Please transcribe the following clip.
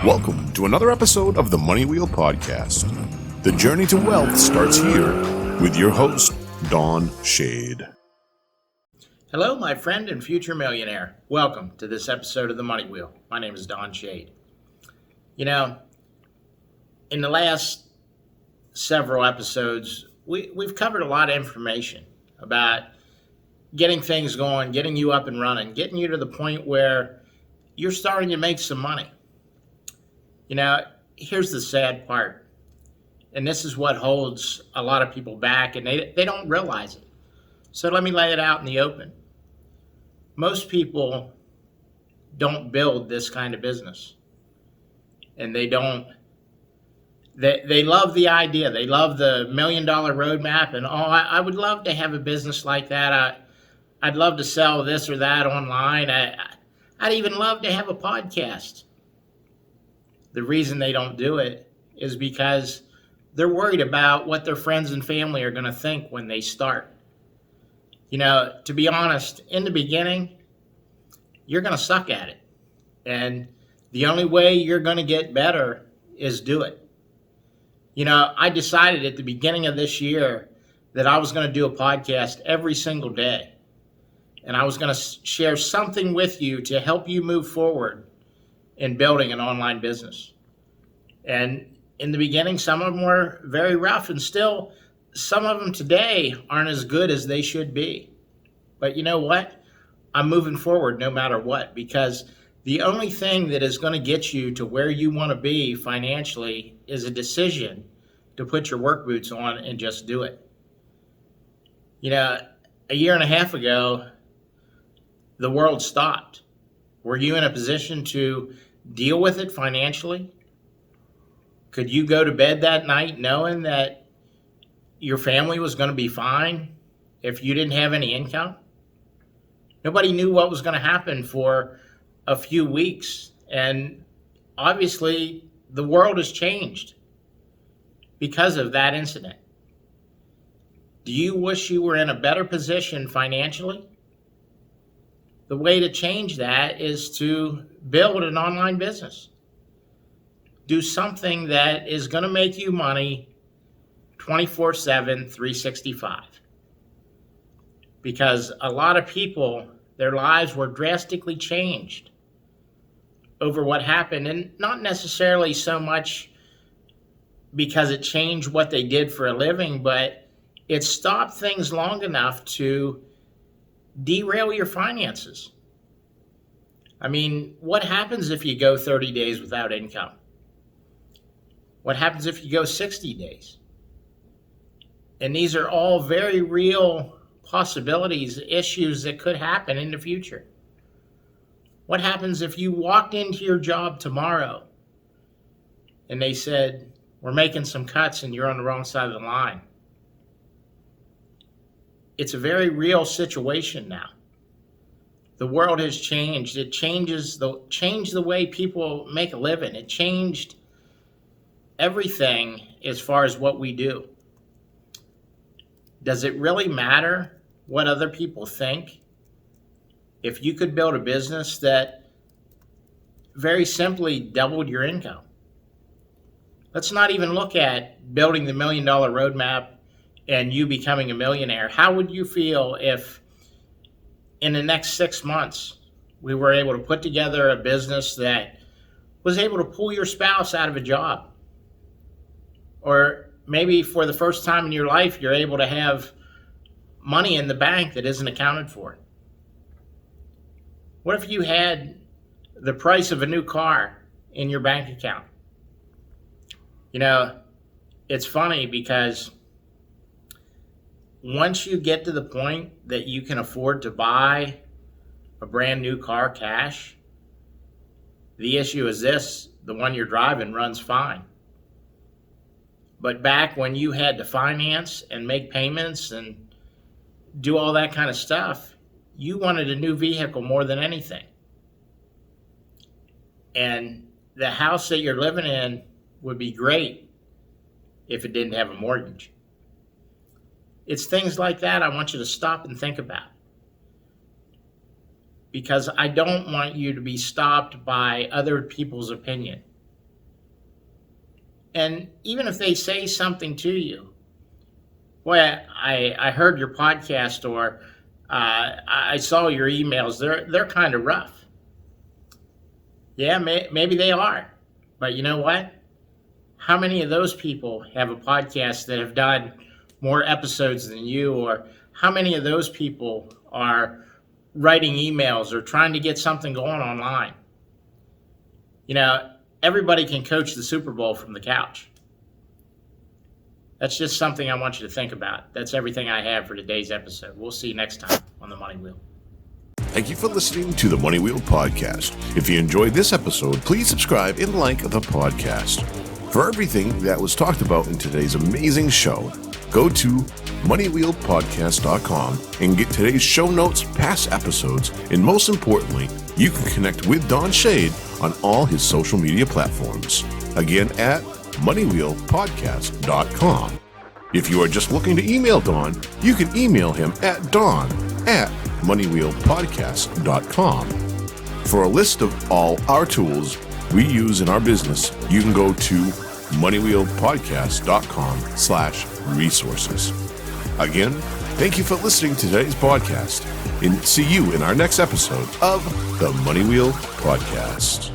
Welcome to another episode of the Money Wheel Podcast. The journey to wealth starts here with your host, Don Shade. Hello, my friend and future millionaire. Welcome to this episode of the Money Wheel. My name is Don Shade. You know, in the last several episodes, we've covered a lot of information about getting things going, getting you up and running, getting you to the point where you're starting to make some money. You know, here's the sad part, and this is what holds a lot of people back, and they don't realize it. So let me lay it out in the open. Most people don't build this kind of business, and they love the idea. They love the $1 million roadmap, and I would love to have a business like that. I'd love to sell this or that online. I'd even love to have a podcast. The reason they don't do it is because they're worried about what their friends and family are going to think when they start. You know, to be honest, in the beginning, you're going to suck at it. And the only way you're going to get better is do it. You know, I decided at the beginning of this year that I was going to do a podcast every single day. And I was going to share something with you to help you move forward in building an online business. And in the beginning, some of them were very rough, and still some of them today aren't as good as they should be. But you know what? I'm moving forward no matter what, because the only thing that is going to get you to where you want to be financially is a decision to put your work boots on and just do it. You know, a year and a half ago, the world stopped. Were you in a position to deal with it financially? Could you go to bed that night knowing that your family was going to be fine if you didn't have any income? Nobody knew what was going to happen for a few weeks. And obviously, the world has changed because of that incident. Do you wish you were in a better position financially? The way to change that is to build an online business. Do something that is going to make you money 24/7, 365. Because a lot of people, their lives were drastically changed over what happened, and not necessarily so much because it changed what they did for a living, but it stopped things long enough to derail your finances. I mean, what happens if you go 30 days without income? What happens if you go 60 days? And these are all very real possibilities, issues that could happen in the future. What happens if you walked into your job tomorrow and they said, we're making some cuts and you're on the wrong side of the line? It's a very real situation now. The world has changed. It changed the way people make a living. It changed everything as far as what we do. Does it really matter what other people think? If you could build a business that very simply doubled your income. Let's not even look at building the $1 million roadmap and you becoming a millionaire. How would you feel if in the next 6 months we were able to put together a business that was able to pull your spouse out of a job? Or maybe for the first time in your life, you're able to have money in the bank that isn't accounted for. What if you had the price of a new car in your bank account? You know, it's funny because once you get to the point that you can afford to buy a brand new car cash, the issue is this: the one you're driving runs fine. But back when you had to finance and make payments and do all that kind of stuff, you wanted a new vehicle more than anything. And the house that you're living in would be great if it didn't have a mortgage. It's things like that I want you to stop and think about. Because I don't want you to be stopped by other people's opinion. And even if they say something to you, boy, I heard your podcast, or I saw your emails. They're kind of rough. Yeah, maybe they are. But you know what? How many of those people have a podcast that have done more episodes than you? Or how many of those people are writing emails or trying to get something going online? You know, everybody can coach the Super Bowl from the couch. That's just something I want you to think about. That's everything I have for today's episode. We'll see you next time on The Money Wheel. Thank you for listening to the Money Wheel Podcast. If you enjoyed this episode, please subscribe and like the podcast. For everything that was talked about in today's amazing show, go to moneywheelpodcast.com and get today's show notes, past episodes, and most importantly, you can connect with Don Shade on all his social media platforms. Again, at moneywheelpodcast.com. If you are just looking to email Don, you can email him at don@moneywheelpodcast.com. For a list of all our tools we use in our business, you can go to moneywheelpodcast.com/resources. Again, thank you for listening to today's podcast, and see you in our next episode of the Money Wheel Podcast.